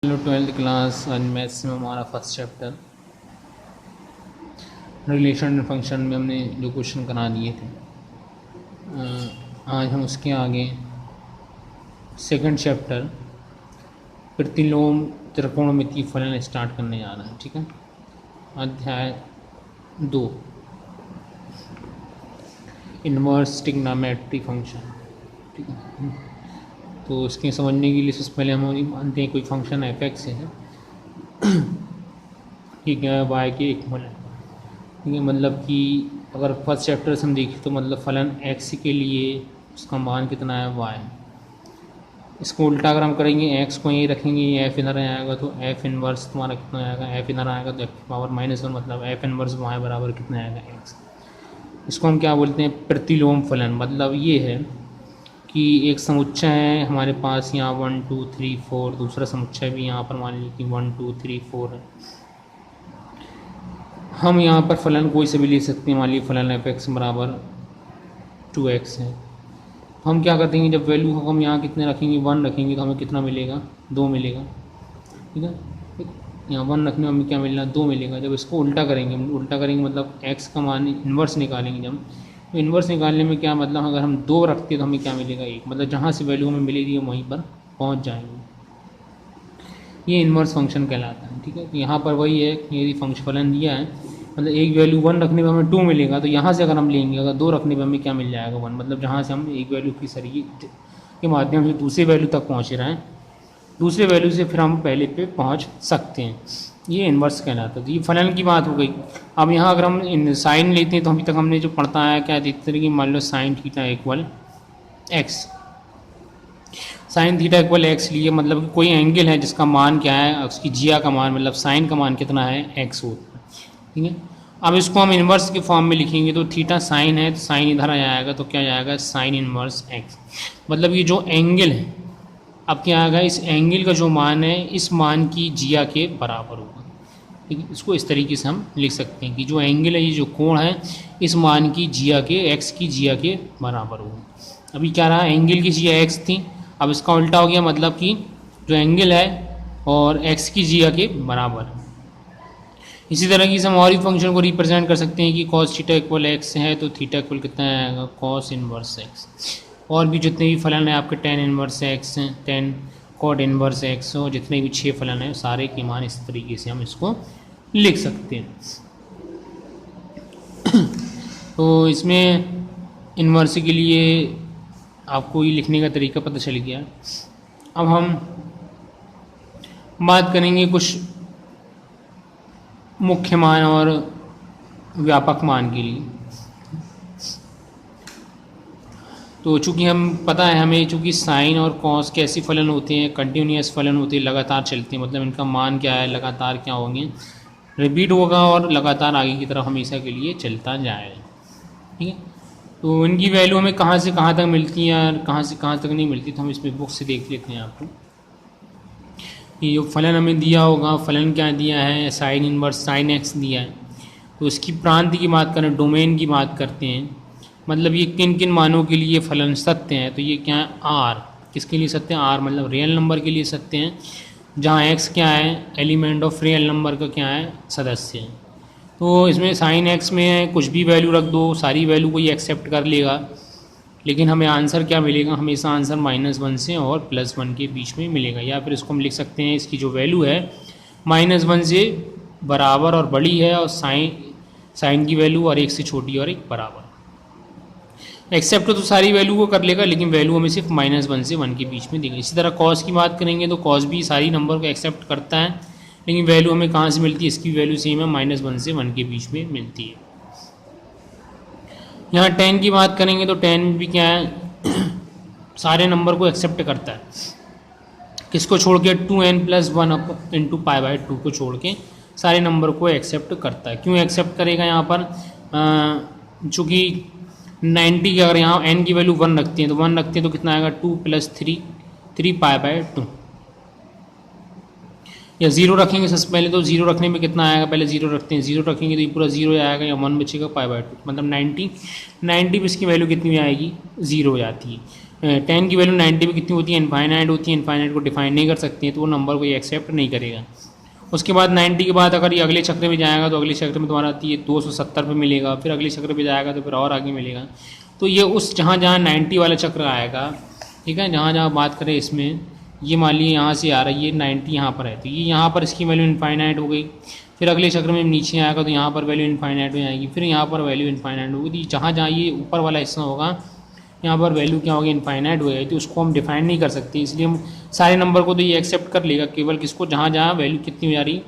Hello 12th class. आज maths में हमारा first chapter relation and function में हमने जो क्वेश्चन करा दिए थे, आज हम उसके आगे सेकंड चैप्टर प्रतिलोम त्रिकोणमितीय फलन स्टार्ट करने जा रहे हैं। ठीक है, अध्याय 2 इन्वर्स ट्रिग्नोमेट्री फंक्शन। ठीक है, तो इसके समझने के लिए सबसे पहले हम मानते हैं कोई फंक्शन एफ एक्स है कि क्या है, वाई के इक्वल है। ठीक है, मतलब कि अगर फर्स्ट चैप्टर से हम देखें तो मतलब फलन एक्स के लिए उसका मान कितना है, वाई। इसको उल्टा अगर हम करेंगे, एक्स को यही रखेंगे, एफ इधर आएगा तो एफ इनवर्स तुम्हारा कितना आएगा, एफ इधर आएगा तो एफ पावर -1, मतलब एफ इनवर्स वाई बराबर कितना आएगा, एक्स। इसको हम क्या बोलते हैं, प्रतिलोम फलन। मतलब ये है कि एक समुच्चय है हमारे पास यहाँ 1 2 3 4, दूसरा समुच्चय भी यहाँ पर मान लीजिए कि 1 2 3 4 है। हम यहाँ पर फलन कोई से भी ले सकते हैं। मान लीजिए फलन एफ एक्स बराबर 2x है। हम क्या करते हैं, जब वैल्यू हम यहाँ कितने रखेंगे, 1 रखेंगे तो हमें कितना मिलेगा, 2 मिलेगा। ठीक है, यहाँ 1 रखने में हमें क्या मिलना, 2 मिलेगा। जब इसको उल्टा करेंगे मतलब x का मान इन्वर्स निकालेंगे जब, तो इन्वर्स निकालने में क्या मतलब, अगर हम 2 रखते तो हमें क्या मिलेगा, 1। मतलब जहाँ से वैल्यू हमें मिलेगी हम वहीं पर पहुँच जाएंगे। ये इन्वर्स फंक्शन कहलाता है। ठीक है, तो यहाँ पर वही है कि यदि फंक्शन फलन दिया है, मतलब एक वैल्यू 1 रखने पर हमें 2 मिलेगा, तो यहाँ से अगर हम लेंगे, अगर 2 रखने पर हमें क्या मिल जाएगा, 1। मतलब जहाँ से हम एक वैल्यू की सरी के माध्यम से दूसरे वैल्यू तक पहुँच रहे हैं, दूसरे वैल्यू से फिर हम पहले पे पहुँच सकते हैं। ये इन्वर्स कहलाता है। तो ये फलन की बात हो गई। अब यहाँ अगर हम साइन लेते हैं तो अभी तक हमने जो पढ़ता है क्या देखते हैं कि मान लो sine theta equal x, sine theta equal x लिए, मतलब कोई एंगल है जिसका मान क्या है, उसकी जिया का मान, मतलब साइन का मान कितना है, एक्स होता है। ठीक है, अब इसको हम इन्वर्स के फॉर्म में लिखेंगे तो थीटा साइन है तो साइन इधर आ जाएगा तो क्या जाएगा, साइन इन्वर्स एक्स। मतलब ये जो एंगल है, अब क्या आएगा, इस एंगल का जो मान है इस मान की जिया के बराबर होगा। ठीक है, इसको इस तरीके से हम लिख सकते हैं कि जो एंगल है, ये जो कोण है, इस मान की जिया के, एक्स की जिया के बराबर होगा। अभी क्या रहा, एंगल की जिया एक्स थी, अब इसका उल्टा हो गया, मतलब कि जो एंगल है और एक्स की जिया के बराबर है। इसी तरह की हम और भी फंक्शन को रिप्रेजेंट कर सकते हैं कि कॉस थीटा इक्वल एक्स है तो थीटा इक्वल कितना आएगा, कॉस इनवर्स एक्स। और भी जितने भी फलन हैं आपके, टेन इनवर्स एक्स हैं, टेन कॉट इनवर्स एक्स हो, जितने भी 6 फलन हैं सारे के मान इस तरीके से हम इसको लिख सकते हैं। तो इसमें इन्वर्स के लिए आपको ये लिखने का तरीका पता चल गया। अब हम बात करेंगे कुछ मुख्य मान और व्यापक मान के लिए। तो चूँकि हम पता है हमें, चूँकि साइन और कॉस कैसे फलन होते हैं, कंटिन्यूस फलन होते हैं, लगातार चलते हैं, मतलब इनका मान क्या है, लगातार क्या होंगे, रिपीट होगा और लगातार आगे की तरफ हमेशा के लिए चलता जाएगा। ठीक है, तो इनकी वैल्यू हमें कहाँ से कहाँ तक मिलती है और कहाँ से कहाँ तक नहीं मिलती, तो हम इसमें बुक से देख लेते हैं आपको। ये जो फलन हमें दिया होगा, फलन क्या दिया है, साइन इनवर्स साइन एक्स दिया है, तो इसकी प्रांत की बात करें, डोमेन की बात करते हैं, मतलब ये किन किन मानों के लिए फलन सत्य है, तो ये क्या है, आर। किसके लिए सत्य है, आर मतलब रियल नंबर के लिए सत्य है, जहाँ एक्स क्या है, एलिमेंट ऑफ रियल नंबर का क्या है, सदस्य है। तो इसमें साइन एक्स में कुछ भी वैल्यू रख दो, सारी वैल्यू को ये एक्सेप्ट कर लेगा, लेकिन हमें आंसर क्या मिलेगा, हमेशा आंसर -1 से और +1 के बीच में मिलेगा। या फिर इसको हम लिख सकते हैं, इसकी जो वैल्यू है -1 से बराबर और बड़ी है, और साइन की वैल्यू और 1 से छोटी और 1 बराबर। एक्सेप्ट तो सारी वैल्यू को कर लेगा, लेकिन वैल्यू हमें सिर्फ -1 से 1 के बीच में देगा। इसी तरह कॉस की बात करेंगे तो कॉस भी सारी नंबर को एक्सेप्ट करता है, लेकिन वैल्यू हमें कहाँ से मिलती है, इसकी वैल्यू सेम है, -1 से 1 के बीच में मिलती है। यहाँ टेन की बात करेंगे तो टेन भी क्या है, सारे नंबर को एक्सेप्ट करता है, किसको छोड़ के, 2n+1 इंटू π/2 को छोड़ के सारे नंबर को एक्सेप्ट करता है। क्यों एक्सेप्ट करेगा, यहाँ पर चूँकि 90 की अगर यहाँ n की वैल्यू 1 रखती है तो 1 रखते हैं तो कितना आएगा, 2 + 3 π/2, या 0 रखेंगे सबसे पहले, तो 0 रखने में कितना आएगा, पहले 0 रखते हैं, 0 रखेंगे तो ये पूरा 0 आएगा, या 1 बचेगा π/2, मतलब 90 पे इसकी वैल्यू कितनी आएगी, 0 हो जाती है। 10 की वैल्यू 90 में कितनी होती है, इनफाइनाइट होती है, इनफाइनाइट को डिफाइन नहीं कर सकती है, तो वो नंबर को ये एक्सेप्ट नहीं करेगा। उसके बाद 90 के बाद अगर ये अगले चक्र में जाएगा तो अगले चक्र में तुम्हारा ये 270 पे मिलेगा, फिर अगले चक्र पे जाएगा तो फिर और आगे मिलेगा। तो ये उस जहाँ जहाँ 90 वाला चक्र आएगा, ठीक है, जहाँ जहाँ बात करें इसमें, ये मान लीजिए यहाँ से आ रहा है, ये 90 यहाँ पर है, तो ये यहाँ पर इसकी वैल्यू इनफाइनाइट हो गई। फिर अगले चक्र में नीचे आएगा तो यहाँ पर वैल्यू इनफाइनाइट हो जाएगी, फिर यहाँ पर वैल्यू इनफाइनाइट होगी। तो जहाँ जहाँ ये ऊपर वाला हिस्सा होगा यहाँ पर वैल्यू क्या होगी, इनफाइनाइट हो जाएगी। तो उसको हम डिफाइन नहीं कर सकते, इसलिए हम सारे नंबर को तो ये एक्सेप्ट कर लेगा, केवल किसको, जहाँ जहाँ वैल्यू कितनी हो जा रही,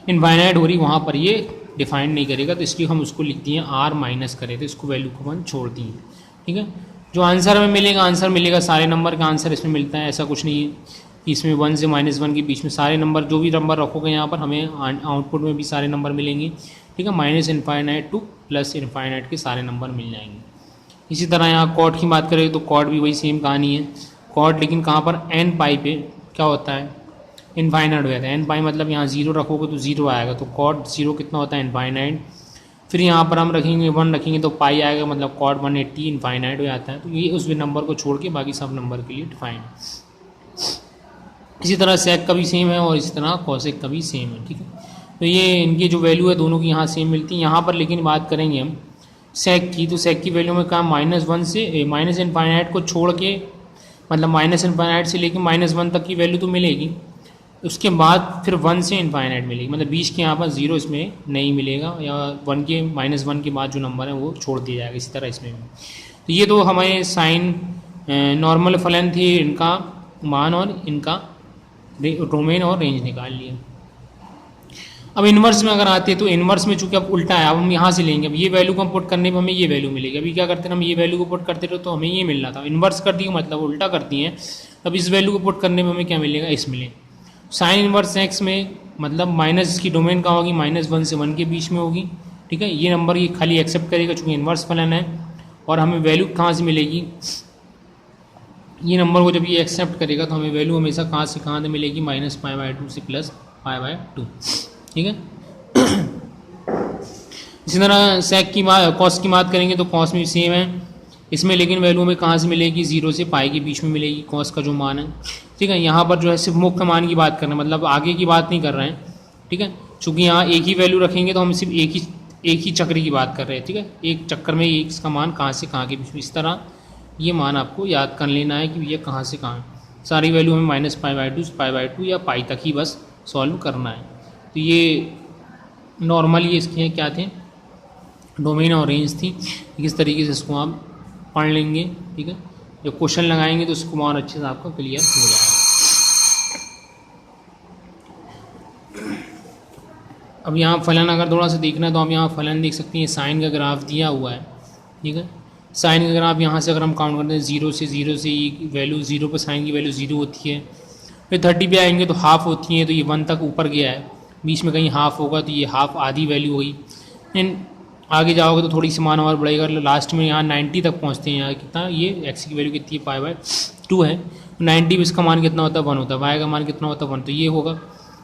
इनफाइनाइट हो रही, वहाँ पर ये डिफाइन नहीं करेगा। तो इसलिए हम उसको लिख दिए आर माइनस करें, तो इसको वैल्यू को 1 छोड़ दिए, ठीक है। जो आंसर हमें मिलेगा, आंसर मिलेगा, सारे नंबर का आंसर इसमें मिलता है, ऐसा कुछ नहीं है कि इसमें 1 से -1 के बीच में सारे नंबर, जो भी नंबर रखोगे यहाँ पर हमें आउटपुट में भी सारे नंबर मिलेंगे, ठीक है। Minus infinite two plus infinite के सारे नंबर मिल जाएंगे। इसी तरह यहाँ कॉड की बात करें तो कॉड भी वही सेम कहानी है, कॉड लेकिन कहाँ पर n पाई पे क्या होता है, इनफाइनाइट हो जाता है। n पाई मतलब यहाँ 0 रखोगे तो 0 आएगा, तो कॉड 0 कितना होता है, इनफाइनाइट। फिर यहाँ पर हम रखेंगे 1 रखेंगे तो पाई आएगा, मतलब कॉड 180 इनफाइनाइट हो जाता है। तो ये उस नंबर को छोड़ के बाकी सब नंबर के लिए डिफाइन है। इसी तरह सेक का भी सेम है और इसी तरह कॉसेक का भी सेम है, ठीक है। तो ये इनकी जो वैल्यू है दोनों की यहाँ सेम मिलती है। यहाँ पर लेकिन बात करेंगे हम सेक की, तो सेक की वैल्यू में कहा -1 से माइनस इनफाइनाइट को छोड़ के, मतलब माइनस इनफाइनाइट से लेकर -1 तक की वैल्यू तो मिलेगी, उसके बाद फिर 1 से इनफाइनाइट मिलेगी, मतलब बीच के यहाँ पर 0 इसमें नहीं मिलेगा, या 1 के -1 के बाद जो नंबर है वो छोड़ दिया जाएगा। इसी तरह इसमें भी, तो ये तो हमारे साइन नॉर्मल फलन थे, इनका मान और इनका डोमेन और रेंज निकाल लिए। अब इन्वर्स में अगर आते हैं तो इन्वर्स में चूंकि अब उल्टा है, अब हम यहाँ से लेंगे, अब ये वैल्यू को हम पुट करने पर हमें ये वैल्यू मिलेगी। अभी क्या करते हैं, हम ये वैल्यू को पुट करते रहे तो हमें ये मिल रहा था, इन्वर्स कर दिए मतलब उल्टा करती हैं, अब इस वैल्यू को पुट करने पर हमें क्या मिलेगा, इस मिले। साइन इन्वर्स एक्स में मतलब माइनस, इसकी डोमेन कहाँ होगी, -1 से 1 के बीच में होगी, ठीक है। ये नंबर ये खाली एक्सेप्ट करेगा चूँकि इन्वर्स फलन है, और हमें वैल्यू कहाँ से मिलेगी, ये नंबर को जब ये एक्सेप्ट करेगा तो हमें वैल्यू हमेशा कहाँ से कहाँ से मिलेगी, -π/2 से +π/2, ठीक है। इसी तरह सेक की बात, कॉस की बात करेंगे तो कॉस में सेम है, इसमें लेकिन वैल्यू हमें कहाँ से मिलेगी, 0 से π के बीच में मिलेगी कॉस का जो मान है, ठीक है। यहाँ पर जो है सिर्फ मुख्य मान की बात कर रहे हैं, मतलब आगे की बात नहीं कर रहे हैं, ठीक है। चूँकि यहाँ एक ही वैल्यू रखेंगे तो हम सिर्फ एक ही चक्र की बात कर रहे हैं, ठीक है। एक चक्कर में एक इसका मान कहाँ से कहाँ के बीच में, इस तरह ये मान आपको याद कर लेना है कि ये कहाँ से कहाँ, सारी वैल्यू हमें -π/2 से π/2 या पाई तक ही बस सॉल्व करना है। तो ये नॉर्मल ये इसके क्या थे, डोमेन और रेंज थी। किस तरीके से इसको आप पढ़ लेंगे, ठीक है, जब क्वेश्चन लगाएंगे तो उसको और अच्छे से आपका क्लियर हो जाएगा। अब यहाँ फलन अगर थोड़ा सा देखना है तो आप यहाँ फलन देख सकते हैं, साइन का ग्राफ दिया हुआ है, ठीक है। साइन का ग्राफ यहाँ से अगर हम काउंट करते हैं 0 से ये वैल्यू 0 पर साइन की वैल्यू 0 होती है, फिर 30 पे आएंगे तो हाफ होती है, तो ये 1 तक ऊपर गया है, बीच में कहीं हाफ होगा तो ये हाफ आधी वैल्यू हुई। एंड आगे जाओगे तो थोड़ी सी मान और बढ़ेगा, लास्ट में यहाँ 90 तक पहुँचते हैं। यहाँ कितना, ये एक्स की वैल्यू कितनी है, π/2 है, 90 में इसका मान कितना होता है, 1 होता है, वाई का मान कितना होता है, 1, तो ये होगा।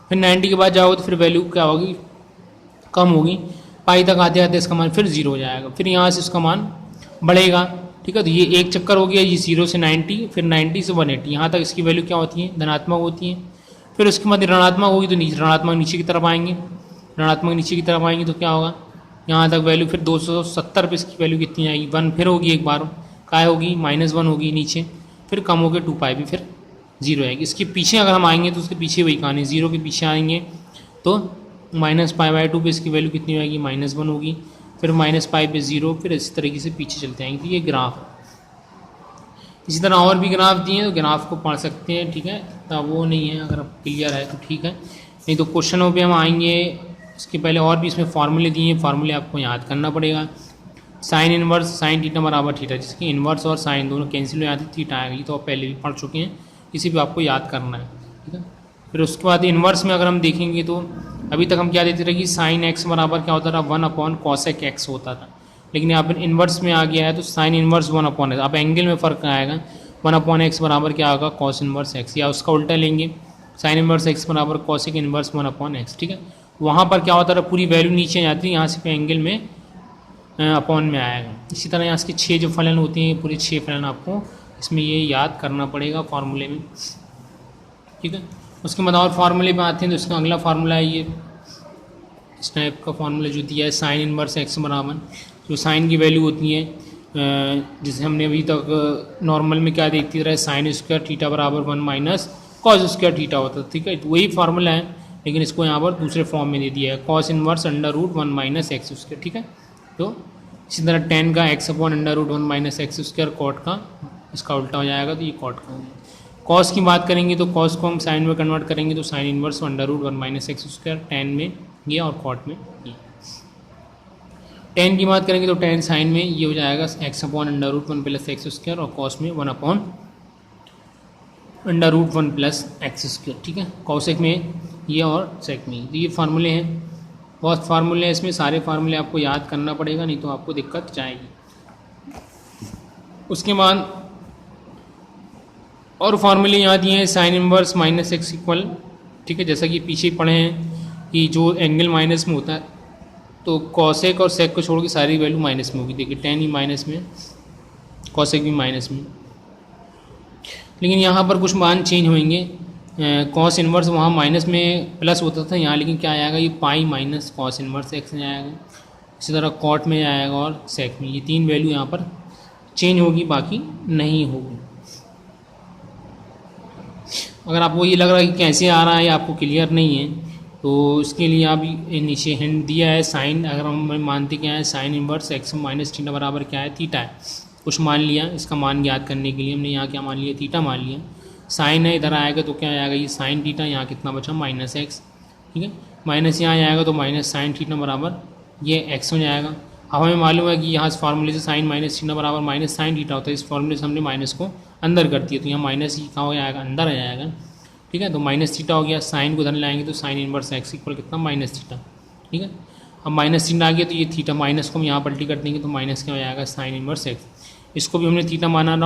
फिर 90 के बाद जाओगे तो फिर वैल्यू क्या होगी, कम होगी, पाई तक आते आते इसका मान फिर 0 हो जाएगा, फिर यहाँ से इसका मान बढ़ेगा, ठीक है। तो ये एक चक्कर हो गया, ये 0 से 90, फिर 90 से 180, यहाँ तक इसकी वैल्यू क्या होती है, धनात्मक होती है। फिर उसके बाद ऋणात्मक होगी तो ऋणात्मक नीचे की तरफ आएंगे, ऋणात्मक नीचे की तरफ आएंगे तो क्या होगा, यहाँ तक वैल्यू फिर 270 पे इसकी वैल्यू कितनी आएगी, 1 फिर होगी, एक बार काय होगी, -1 होगी नीचे, फिर कम होकर 2π भी फिर 0 आएगी। इसके पीछे अगर हम आएंगे तो उसके पीछे वही कहानी, 0 के पीछे आएंगे तो -π/2 पे इसकी वैल्यू कितनी आएगी, -1 होगी, फिर -π पे 0, फिर इसी तरीके से पीछे चलते आएंगे। तो ये ग्राफ है। इसी तरह और भी ग्राफ दिए हैं तो ग्राफ को पढ़ सकते हैं, ठीक है, तो वो नहीं है, अगर क्लियर है तो ठीक है, नहीं तो क्वेश्चनों पे हम आएंगे। इसके पहले और भी इसमें फार्मूले दिए हैं, फार्मूले आपको याद करना पड़ेगा। साइन इनवर्स साइन थीटा बराबर थीटा, जिसकी इनवर्स और साइन दोनों कैंसिल हो जाती है, थीटा आएगी, तो आप पहले भी पढ़ चुके हैं, इसी पर आपको याद करना है, ठीक है। फिर उसके बाद इनवर्स में अगर हम देखेंगे तो अभी तक हम क्या देते रहे कि साइन एक्स बराबर क्या होता था, 1/cosec x होता था, लेकिन यहाँ पर इन्वर्स में आ गया है तो साइन इन्वर्स 1/x, अब एंगल में फ़र्क आएगा, 1/x बराबर क्या होगा, cos इन्वर्स x, या उसका उल्टा लेंगे, साइन इन्वर्स x बराबर cosec इन्वर्स 1/x, ठीक है। वहाँ पर क्या होता था, पूरी वैल्यू नीचे जाती है, यहाँ से एंगल में अपॉन में आएगा। इसी तरह यहाँ इसके 6 जो फलन होते हैं, पूरे 6 फलन आपको इसमें ये याद करना पड़ेगा फार्मूले में, ठीक है। उसके बाद और फार्मूले पे आते हैं, तो इसका अगला फार्मूला है ये इस टाइप का फार्मूला जो दिया है, साइन इनवर्स एक्स बराबर, जो साइन की वैल्यू होती है जिसे हमने अभी तक नॉर्मल में क्या देखती रहे, साइन स्क्वायर थीटा बराबर 1 माइनस कॉस स्क्वायर थीटा होता है, ठीक है। तो वही फार्मूला है, लेकिन इसको यहाँ पर दूसरे फॉर्म में दे दिया है, cos inverse under root 1 minus x square, ठीक है। तो इसी तरह tan का x upon under root 1 minus x square, cot का इसका उल्टा हो जाएगा, तो ये कॉट का हो जाएगा। कॉस की बात करेंगे तो कॉस को हम साइन में कन्वर्ट करेंगे, तो sine inverse under root 1 minus x square, tan में ये और कॉट में ये। टैन की बात करेंगे तो टैन साइन में ये हो जाएगा x upon under root 1 plus x square, और कॉस में 1 upon under root 1 plus x square, ठीक है। कॉसेक में ये और सेक में, तो ये फार्मूले हैं, बहुत फार्मूले हैं इसमें, सारे फार्मूले आपको याद करना पड़ेगा, नहीं तो आपको दिक्कत जाएगी। उसके बाद और फार्मूले यहाँ दिए हैं, sine inverse minus x equal, ठीक है, जैसा कि पीछे पढ़े हैं कि जो एंगल माइनस में होता है तो कॉसेक और सेक को छोड़ के सारी वैल्यू माइनस में होगी। देखिए टैन ही माइनस में, कॉसेक भी माइनस में, लेकिन यहाँ पर कुछ मान चेंज होंगे। कॉस इनवर्स वहाँ माइनस में प्लस होता था, यहाँ लेकिन क्या आएगा, ये pi minus cos inverse x में आएगा। इसी तरह कॉट में आएगा और सेक में, ये 3 वैल्यू यहाँ पर चेंज होगी, बाकी नहीं होगी। अगर आपको ये लग रहा है कि कैसे आ रहा है आपको क्लियर नहीं है, तो इसके लिए आप नीचे हिंट दिया है, साइन, अगर हम मानते क्या है, sine inverse x minus theta बराबर क्या है, थीटा है। कुछ मान लिया, इसका मान ज्ञात करने के लिए हमने यहाँ क्या मान लिया, थीटा मान लिया। साइन है, इधर आएगा तो क्या आएगा, ये साइन थीटा, यहाँ कितना बचा माइनस एक्स, ठीक है। माइनस यहाँ आएगा तो माइनस साइन थीटा बराबर ये एक्स हो जाएगा। अब हमें मालूम है कि यहाँ इस फार्मूले से साइन माइनस थीटा बराबर माइनस साइन थीटा होता है, इस फार्मूले से हमने माइनस को अंदर कर दिया, तो यहाँ माइनस ही कहाँ हो जाएगा, अंदर आ जाएगा, ठीक है। तो माइनस थीटा हो गया, साइन को धन लाएंगे तो साइन इनवर्स एक्स इक्वल कितना, माइनस थीटा, ठीक है। अब माइनस थीटा आ गया तो ये थीटा माइनस को हम यहाँ पलटी कर देंगे, तो माइनस क्या हो जाएगा, साइन इनवर्स एक्स। इसको भी हमने थीटा माना